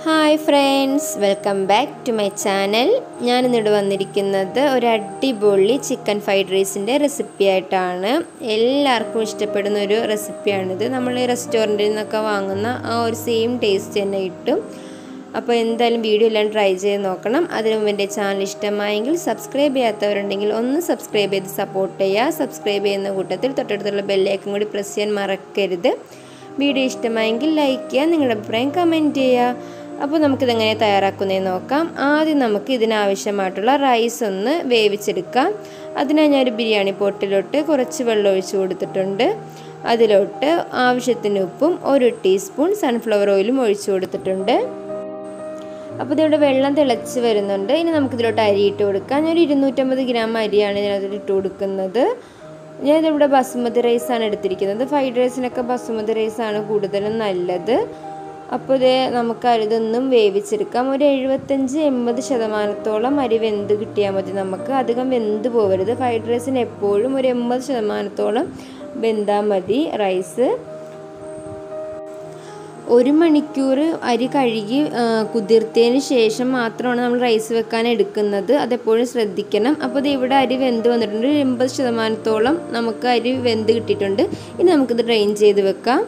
Hi friends, welcome back to my channel. ഞാനിന്നിവിടെ വന്നിരിക്കുന്നത് ഒരു അടിപൊളി ചിക്കൻ ഫ്രൈഡ് റൈസിൻ്റെ റെസിപ്പി ആയിട്ടാണ്. എല്ലാവർക്കും ഇഷ്ടപ്പെടുന്ന ഒരു റെസിപ്പിയാണിത്. നമ്മൾ റെസ്റ്റോറൻറ്റിൽ നിന്നൊക്കെ വാങ്ങുന്ന ആ ഒരു സെയിം ടേസ്റ്റ് തന്നെ കിട്ടും. അപ്പോൾ എന്തായാലും വീഡിയോ എല്ലാം ട്രൈ ചെയ്ത് നോക്കണം. അതിനു മുമ്പ് എൻ്റെ ചാനൽ ഇഷ്ടമായെങ്കിൽ സബ്സ്ക്രൈബ് ചെയ്യാത്തവരുണ്ടെങ്കിൽ ഒന്ന് സബ്സ്ക്രൈബ് ചെയ്ത് സപ്പോർട്ട് ചെയ്യുക. സബ്സ്ക്രൈബ് ചെയ്യുന്ന കൂട്ടത്തിൽ തൊട്ടടുത്തുള്ള ബെല്ലൈക്കൺ കൂടി പ്രസ് ചെയ്യാൻ മറക്കരുത്. വീഡിയോ ഇഷ്ടമായെങ്കിൽ ലൈക്ക് ചെയ്യുക, നിങ്ങളുടെ അഭിപ്രായം കമൻറ്റ് ചെയ്യുക. അപ്പോൾ നമുക്കിതെങ്ങനെ തയ്യാറാക്കുന്നതെന്ന് നോക്കാം. ആദ്യം നമുക്ക് ഇതിനാവശ്യമായിട്ടുള്ള റൈസ് ഒന്ന് വേവിച്ചെടുക്കാം. അതിനായി ഞാനൊരു ബിരിയാണി പോട്ടിലോട്ട് കുറച്ച് വെള്ളം ഒഴിച്ച് കൊടുത്തിട്ടുണ്ട്. അതിലോട്ട് ആവശ്യത്തിന് ഉപ്പും 1 ടീസ്പൂൺ സൺഫ്ലവർ ഓയിലും ഒഴിച്ചു കൊടുത്തിട്ടുണ്ട്. അപ്പോൾ ഇതിവിടെ വെള്ളം തിളച്ച് വരുന്നുണ്ട്. ഇനി നമുക്കിതിലോട്ട് അരി ഇട്ട് കൊടുക്കാം. ഞാനൊരു 250 ഗ്രാം അരിയാണ് ഇതിനകത്ത് ഇട്ട് കൊടുക്കുന്നത്. ഞാനിതിവിടെ ബസ്മതി റൈസാണ് എടുത്തിരിക്കുന്നത്. ഫ്രൈഡ് റൈസിനൊക്കെ ബസ്മതി റൈസാണ് കൂടുതലും നല്ലത്. അപ്പോൾ നമുക്ക് ഇതൊന്നും വേവിച്ചെടുക്കാം. ഒരു 75-80% അരി വെന്ത് കിട്ടിയാൽ മതി. നമുക്ക് അധികം വെന്ത് പോകരുത്. ഫ്രൈഡ് റൈസിന് എപ്പോഴും ഒരു 80% വെന്താൽ മതി റൈസ്. 1 മണിക്കൂർ അരി കഴുകി കുതിർത്തതിന് ശേഷം മാത്രമാണ് നമ്മൾ റൈസ് വെക്കാൻ എടുക്കുന്നത്. അതെപ്പോഴും ശ്രദ്ധിക്കണം. അപ്പോൾ ഇത് ഇവിടെ അരി വെന്ത് വന്നിട്ടുണ്ട്. 80% നമുക്ക് അരി വെന്ത് കിട്ടിയിട്ടുണ്ട്. ഇനി നമുക്കിത് ഡ്രെയിൻ ചെയ്ത് വെക്കാം.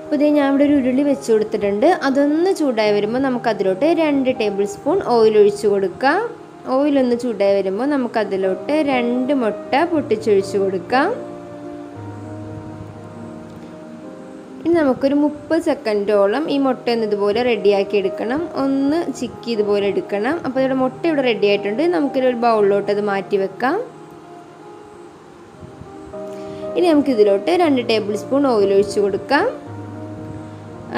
അപ്പോൾ ഇത് ഞാൻ ഇവിടെ ഒരു ഉരുളി വെച്ച് കൊടുത്തിട്ടുണ്ട്. അതൊന്ന് ചൂടായി വരുമ്പോൾ നമുക്കതിലോട്ട് 2 ടേബിൾ സ്പൂൺ ഓയിൽ ഒഴിച്ച് കൊടുക്കാം. ഓയിലൊന്ന് ചൂടായി വരുമ്പോൾ നമുക്കതിലോട്ട് 2 മുട്ട പൊട്ടിച്ചൊഴിച്ച് കൊടുക്കാം. ഇനി നമുക്കൊരു 30 സെക്കൻഡോളം ഈ മുട്ട ഒന്ന് ഇതുപോലെ റെഡിയാക്കി എടുക്കണം. ഒന്ന് ചിക്കി ഇതുപോലെ എടുക്കണം. അപ്പോൾ ഇവിടെ മുട്ട ഇവിടെ റെഡി ആയിട്ടുണ്ട്. നമുക്കൊരു ബൗളിലോട്ട് അത് മാറ്റി വെക്കാം. ഇനി നമുക്കിതിലോട്ട് 2 ടേബിൾ സ്പൂൺ ഓയിൽ ഒഴിച്ച് കൊടുക്കാം.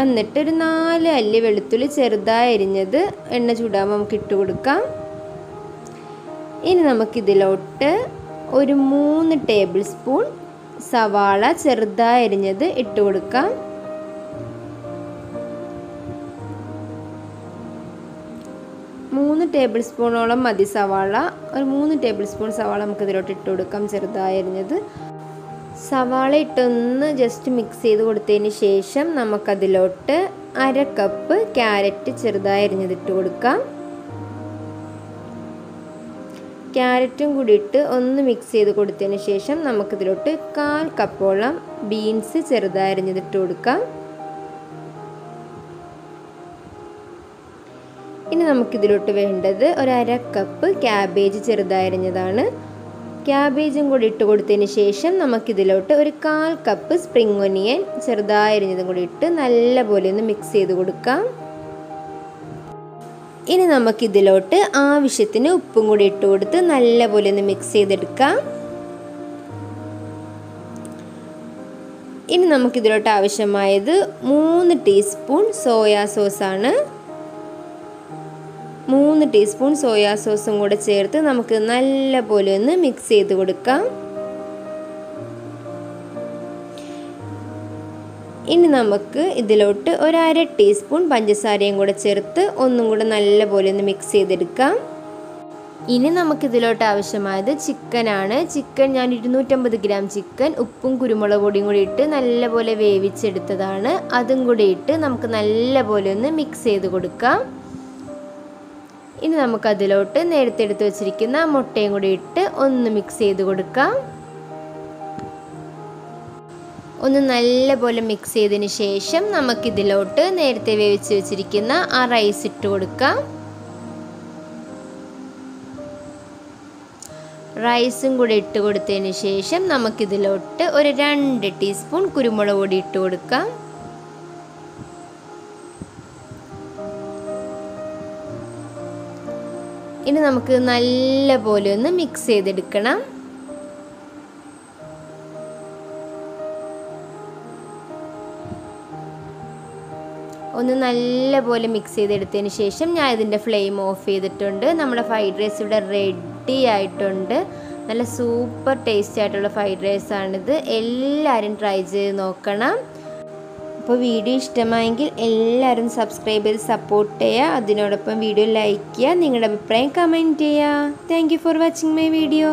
എന്നിട്ട് ഒരു 4 അല്ലി വെളുത്തുള്ളി ചെറുതായി അരിഞ്ഞത് എണ്ണ ചൂടാകുമ്പോൾ നമുക്ക് ഇട്ട് കൊടുക്കാം. ഇനി നമുക്കിതിലോട്ട് ഒരു 3 ടേബിൾ സ്പൂൺ സവാള ചെറുതായി അരിഞ്ഞത് ഇട്ട് കൊടുക്കാം. മൂന്ന് ടേബിൾ സ്പൂണോളം മതി സവാള. ഒരു 3 ടേബിൾ സ്പൂൺ സവാള നമുക്കിതിലോട്ട് ഇട്ട് കൊടുക്കാം ചെറുതായി അരിഞ്ഞത്. സവാള ഇട്ടൊന്ന് ജസ്റ്റ് മിക്സ് ചെയ്ത് കൊടുത്തതിന് ശേഷം നമുക്കതിലോട്ട് 1/2 കപ്പ് ക്യാരറ്റ് ചെറുതായി അരിഞ്ഞതിട്ട് കൊടുക്കാം. ക്യാരറ്റും കൂടി ഇട്ട് ഒന്ന് മിക്സ് ചെയ്ത് കൊടുത്തതിന് ശേഷം നമുക്കിതിലോട്ട് 1/4 കപ്പോളം ബീൻസ് ചെറുതായി അരിഞ്ഞതിട്ട് കൊടുക്കാം. ഇനി നമുക്കിതിലോട്ട് വേണ്ടത് ഒരു 1/2 കപ്പ് ക്യാബേജ് ചെറുതായി അരിഞ്ഞതാണ്. ക്യാബേജും കൂടി ഇട്ട് കൊടുത്തതിന് ശേഷം നമുക്കിതിലോട്ട് ഒരു 1/4 കപ്പ് സ്പ്രിംഗ് ഒനിയൻ ചെറുതായി അരിഞ്ഞതും കൂടി ഇട്ട് നല്ലപോലെ ഒന്ന് മിക്സ് ചെയ്ത് കൊടുക്കാം. ഇനി നമുക്കിതിലോട്ട് ആവശ്യത്തിന് ഉപ്പും കൂടി ഇട്ട് കൊടുത്ത് നല്ലപോലെ ഒന്ന് മിക്സ് ചെയ്തെടുക്കാം. ഇനി നമുക്കിതിലോട്ട് ആവശ്യമായത് 3 ടീസ്പൂൺ സോയാ സോസാണ്. 3 ടീസ്പൂൺ സോയാ സോസും കൂടെ ചേർത്ത് നമുക്ക് നല്ലപോലെ ഒന്ന് മിക്സ് ചെയ്ത് കൊടുക്കാം. ഇനി നമുക്ക് ഇതിലോട്ട് ഒരു 1/2 ടീസ്പൂൺ പഞ്ചസാരയും കൂടെ ചേർത്ത് ഒന്നും കൂടെ നല്ലപോലെ ഒന്ന് മിക്സ് ചെയ്തെടുക്കാം. ഇനി നമുക്കിതിലോട്ട് ആവശ്യമായത് ചിക്കനാണ്. ചിക്കൻ ഞാൻ 250 ഗ്രാം ചിക്കൻ ഉപ്പും കുരുമുളക് പൊടിയും കൂടി ഇട്ട് നല്ലപോലെ വേവിച്ചെടുത്തതാണ്. അതും കൂടി ഇട്ട് നമുക്ക് നല്ലപോലെ ഒന്ന് മിക്സ് ചെയ്ത് കൊടുക്കാം. ഇനി നമുക്കതിലോട്ട് നേരത്തെ എടുത്ത് വെച്ചിരിക്കുന്ന മുട്ടയും കൂടി ഇട്ട് ഒന്ന് മിക്സ് ചെയ്ത് കൊടുക്കാം. ഒന്ന് നല്ലപോലെ മിക്സ് ചെയ്തതിന് ശേഷം നമുക്കിതിലോട്ട് നേരത്തെ വേവിച്ച് വെച്ചിരിക്കുന്ന ആ റൈസ് ഇട്ട് കൊടുക്കാം. റൈസും കൂടി ഇട്ട് കൊടുത്തതിന് ശേഷം നമുക്കിതിലോട്ട് ഒരു 2 ടീസ്പൂൺ കുരുമുളക് പൊടി ഇട്ട് കൊടുക്കാം. ഇനി നമുക്ക് നല്ലപോലെ ഒന്ന് മിക്സ് ചെയ്തെടുക്കണം. ഒന്ന് നല്ലപോലെ മിക്സ് ചെയ്തെടുത്തതിന് ശേഷം ഞാൻ ഇതിൻ്റെ ഫ്ലെയിം ഓഫ് ചെയ്തിട്ടുണ്ട്. നമ്മുടെ ഫ്രൈഡ് റൈസ് ഇവിടെ റെഡി ആയിട്ടുണ്ട്. നല്ല സൂപ്പർ ടേസ്റ്റി ആയിട്ടുള്ള ഫ്രൈഡ് റൈസാണിത്. എല്ലാവരും ട്രൈ ചെയ്ത് നോക്കണം. അപ്പോൾ വീഡിയോ ഇഷ്ടമായെങ്കിൽ എല്ലാവരും സബ്സ്ക്രൈബ് ചെയ്ത് സപ്പോർട്ട് ചെയ്യുക. അതിനോടൊപ്പം വീഡിയോ ലൈക്ക് ചെയ്യുക, നിങ്ങളുടെ അഭിപ്രായം കമൻറ്റ് ചെയ്യുക. Thank you for watching my video.